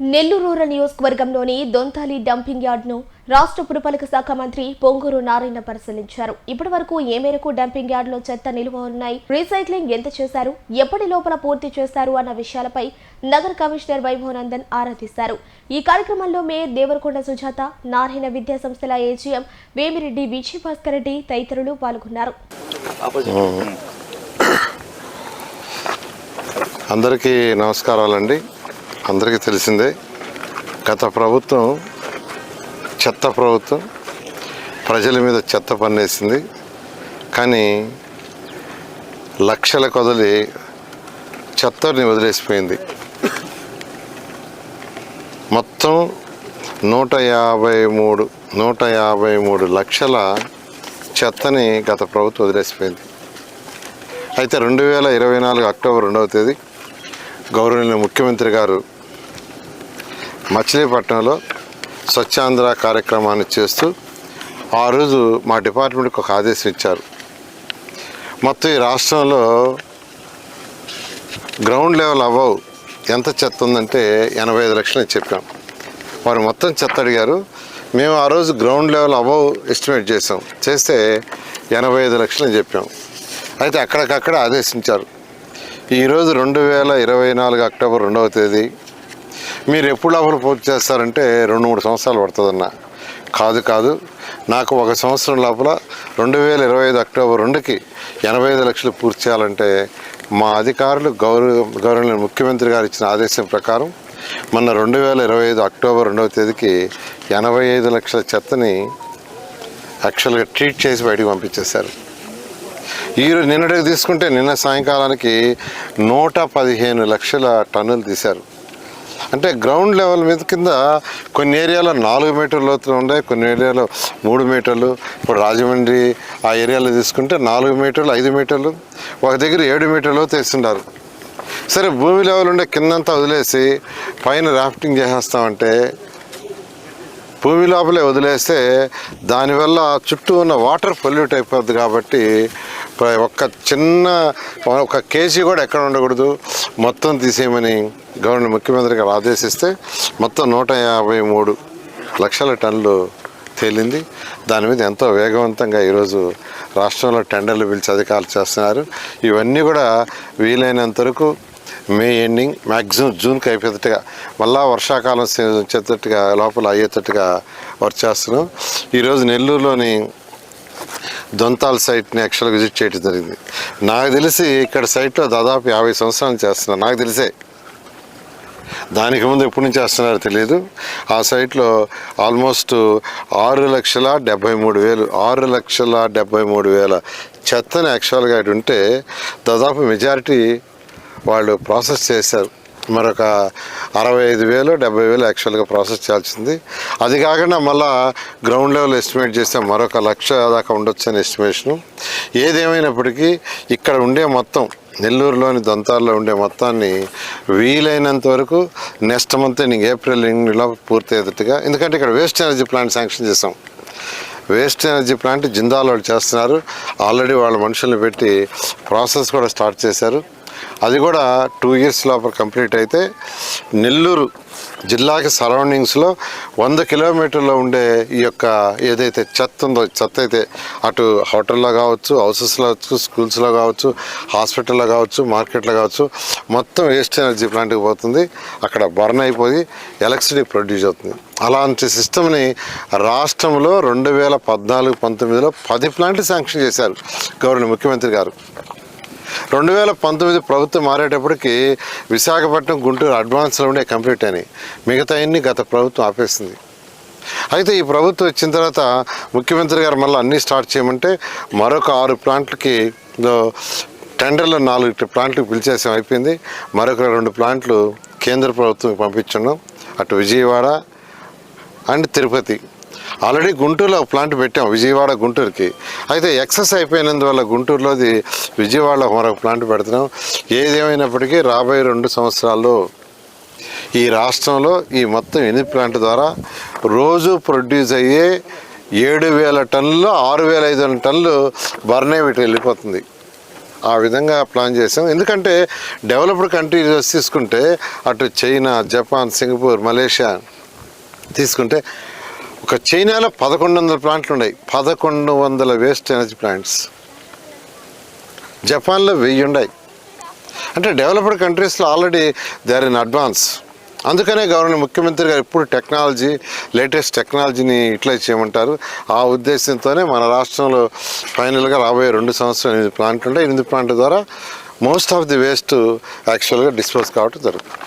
Nellore rural నియోజకవర్గంలోని Dontali dumping యార్డ్ను రాష్ట్ర పురపాలక శాఖ మంత్రి పొంగూరు నారాయణ పరిశీలించారు. ఇప్పటి వరకు ఏ మేరకు డంపింగ్ యార్డ్లో చెత్త నిల్వ ఉన్నాయి, రీసైక్లింగ్ ఎంత చేశారు, ఎప్పటి లోపల పూర్తి చేస్తారు అన్న విషయాలపై నగర కమిషనర్ వైభవనందన్ ఆరా తీశారు. ఈ కార్యక్రమంలో మేయర్ దేవరకొండ సుజాత, నారాయణ విద్యా సంస్థల ఏజీఎం వేమిరెడ్డి విజయభాస్కర్ రెడ్డి తదితరులు పాల్గొన్నారు. అందరికీ నమస్కారాలండి. అందరికీ తెలిసిందే, గత ప్రభుత్వం చెత్త ప్రభుత్వం ప్రజల మీద చెత్త పన్నేసింది. కానీ లక్షల కొదలి చెత్తని వదిలేసిపోయింది. మొత్తం 153 లక్షల చెత్తని గత ప్రభుత్వం వదిలేసిపోయింది. అయితే 2024 అక్టోబర్ 2వ తేదీ గౌరవనీయ ముఖ్యమంత్రి గారు మచిలీపట్నంలో స్వచ్ఛాంధ్ర కార్యక్రమాన్ని చేస్తూ ఆ రోజు మా డిపార్ట్మెంట్కి ఒక ఆదేశం ఇచ్చారు. మొత్తం ఈ రాష్ట్రంలో గ్రౌండ్ లెవెల్ అబవ్ ఎంత చెత్త ఉందంటే 85 లక్షలు చెప్పాం. వారు మొత్తం చెత్త అడిగారు. మేము ఆ రోజు గ్రౌండ్ లెవెల్ అబవ్ ఎస్టిమేట్ చేస్తే 85 లక్షలు అని చెప్పాం. అయితే అక్కడికక్కడ ఆదేశించారు. ఈరోజు 2024 అక్టోబర్ 2వ తేదీ మీరు ఎప్పుడు లోపల పూర్తి చేస్తారంటే 2-3 సంవత్సరాలు పడుతుందన్న. కాదు, నాకు 1 సంవత్సరం లోపల 2025 అక్టోబర్ 2కి 85 లక్షలు పూర్తి చేయాలంటే మా అధికారులు గౌరవనీయ ముఖ్యమంత్రి గారు ఇచ్చిన ఆదేశం ప్రకారం మొన్న 2025 అక్టోబర్ 2వ తేదీకి 85 లక్షల చెత్తని యాక్చువల్గా ట్రీట్ చేసి బయటకు పంపించేశారు. ఈరోజు నిన్నటికి తీసుకుంటే నిన్న సాయంకాలానికి 115 లక్షల టన్నులు తీశారు. అంటే గ్రౌండ్ లెవెల్ మీద కింద కొన్ని ఏరియాలో 4 మీటర్ల లోతులు ఉన్నాయి, కొన్ని ఏరియాలో 3 మీటర్లు. ఇప్పుడు రాజమండ్రి ఆ ఏరియాలో తీసుకుంటే 4 మీటర్లు, 5 మీటర్లు, ఒక దగ్గర 7 మీటర్ల లోతు వేస్తున్నారు. సరే, భూమి లెవెల్ ఉండే కిందంతా వదిలేసి పైన రాఫ్టింగ్ చేసేస్తామంటే భూమి లోపలే వదిలేస్తే దానివల్ల చుట్టూ ఉన్న వాటర్ పొల్యూట్ అయిపోద్ది. కాబట్టి ఒక కేజీ కూడా ఎక్కడ ఉండకూడదు, మొత్తం తీసేయమని గవర్నర్ ముఖ్యమంత్రి గారు ఆదేశిస్తే మొత్తం 153 లక్షల టన్నులు తేలింది. దాని మీద ఎంతో వేగవంతంగా ఈరోజు రాష్ట్రంలో టెండర్లు పిలిచి అధికారులు చేస్తున్నారు. ఇవన్నీ కూడా వీలైనంత వరకు మే ఎండింగ్ మ్యాక్సిమం జూన్కి అయిపోయేటట్టుగా, మళ్ళా వర్షాకాలం వచ్చేటట్టుగా లోపల అయ్యేటట్టుగా వర్క్ చేస్తున్నాం. ఈరోజు నెల్లూరులోని దొంతాల్ సైట్ని యాక్చువల్గా విజిట్ చేయడం జరిగింది. నాకు తెలిసి ఇక్కడ సైట్లో దాదాపు 50 సంవత్సరాలు చేస్తున్నారు. నాకు తెలిసే, దానికి ముందు ఎప్పటి నుంచి చేస్తున్నారో తెలియదు. ఆ సైట్లో ఆల్మోస్ట్ 6,73,000 చెత్తని యాక్చువల్గా ఇటు ఉంటే దాదాపు మెజారిటీ వాళ్ళు ప్రాసెస్ చేశారు. మరొక 65,000-70,000 యాక్చువల్గా ప్రాసెస్ చేయాల్సింది. అది కాకుండా మళ్ళా గ్రౌండ్ లెవెల్ ఎస్టిమేట్ చేస్తే మరొక 1,00,000 దాకా ఉండొచ్చు అని ఎస్టిమేషను. ఏదేమైనప్పటికీ ఇక్కడ ఉండే మొత్తం నెల్లూరులోని దొంతాల్లో ఉండే మొత్తాన్ని వీలైనంత వరకు నెక్స్ట్ మంత్ ఏప్రిల్ ఎండింగ్లో పూర్తి అయ్యేటట్టుగా, ఎందుకంటే ఇక్కడ వేస్ట్ ఎనర్జీ ప్లాంట్ శాంక్షన్ చేసాం. వేస్ట్ ఎనర్జీ ప్లాంట్ జిందాల్ వాళ్ళు చేస్తున్నారు. ఆల్రెడీ వాళ్ళ మనుషుల్ని పెట్టి ప్రాసెస్ కూడా స్టార్ట్ చేశారు. అది కూడా 2 ఇయర్స్ లోపల కంప్లీట్ అయితే నెల్లూరు జిల్లాకి సరౌండింగ్స్లో 100 కిలోమీటర్లో ఉండే ఈ యొక్క ఏదైతే చెత్త ఉందో, చెత్త అయితే అటు హోటల్లో కావచ్చు, హౌసెస్లో కావచ్చు, స్కూల్స్లో కావచ్చు, హాస్పిటల్లో కావచ్చు, మార్కెట్లో కావచ్చు, మొత్తం వేస్ట్ ఎనర్జీ ప్లాంట్కి పోతుంది. అక్కడ బర్న్ అయిపోయి ఎలక్ట్రిసిటీ ప్రొడ్యూస్ అవుతుంది. అలాంటి సిస్టమ్ని రాష్ట్రంలో 2014-19లో 10 ప్లాంట్లు శాంక్షన్ చేశారు గవర్నర్ ముఖ్యమంత్రి గారు. 2019 ప్రభుత్వం మారేటప్పటికి విశాఖపట్నం, గుంటూరు అడ్వాన్స్లో ఉండే కంప్లీట్ అని, మిగతా అన్ని గత ప్రభుత్వం ఆపేసింది. అయితే ఈ ప్రభుత్వం వచ్చిన తర్వాత ముఖ్యమంత్రి గారు మళ్ళీ అన్నీ స్టార్ట్ చేయమంటే మరొక 6 ప్లాంట్లకి టెండర్లో 4 ప్లాంట్లకు పిలిచేసాం, అయిపోయింది. మరొక 2 ప్లాంట్లు కేంద్ర ప్రభుత్వం పంపించున్నాం, అటు విజయవాడ అండ్ తిరుపతి. ఆల్రెడీ గుంటూరులో ఒక ప్లాంట్ పెట్టాం, విజయవాడ గుంటూరుకి. అయితే ఎక్సెస్ అయిపోయినందువల్ల గుంటూరులోది విజయవాడలో మరొక ప్లాంట్ పెడుతున్నాం. ఏదేమైనప్పటికీ రాబోయే 2 సంవత్సరాల్లో ఈ రాష్ట్రంలో ఈ మొత్తం 8 ప్లాంట్ ద్వారా రోజు ప్రొడ్యూస్ అయ్యే 7,000 టన్నులు 6,500 టన్నులు బర్నే వీటి వెళ్ళిపోతుంది. ఆ విధంగా ప్లాన్ చేసాం. ఎందుకంటే డెవలప్డ్ కంట్రీస్ తీసుకుంటే అటు చైనా, జపాన్, సింగపూర్, మలేషియా తీసుకుంటే ఒక చైనాలో 1100 ప్లాంట్లు ఉన్నాయి, 1100 వేస్ట్ ఎనర్జీ ప్లాంట్స్. జపాన్లో 1000 ఉన్నాయి. అంటే డెవలప్డ్ కంట్రీస్లో already they are in advance. అందుకనే ముఖ్యమంత్రి గారు ఎప్పుడు లేటెస్ట్ టెక్నాలజీని యూటిలైజ్ చేయమంటారు. ఆ ఉద్దేశంతోనే మన రాష్ట్రంలో ఫైనల్గా రాబోయే 2 సంవత్సరాలు 8 ప్లాంట్లు ఉంటాయి. 8 ప్లాంట్ల ద్వారా మోస్ట్ ఆఫ్ ది వేస్ట్ యాక్చువల్గా డిస్పోజ్ కావడం జరుగుతుంది.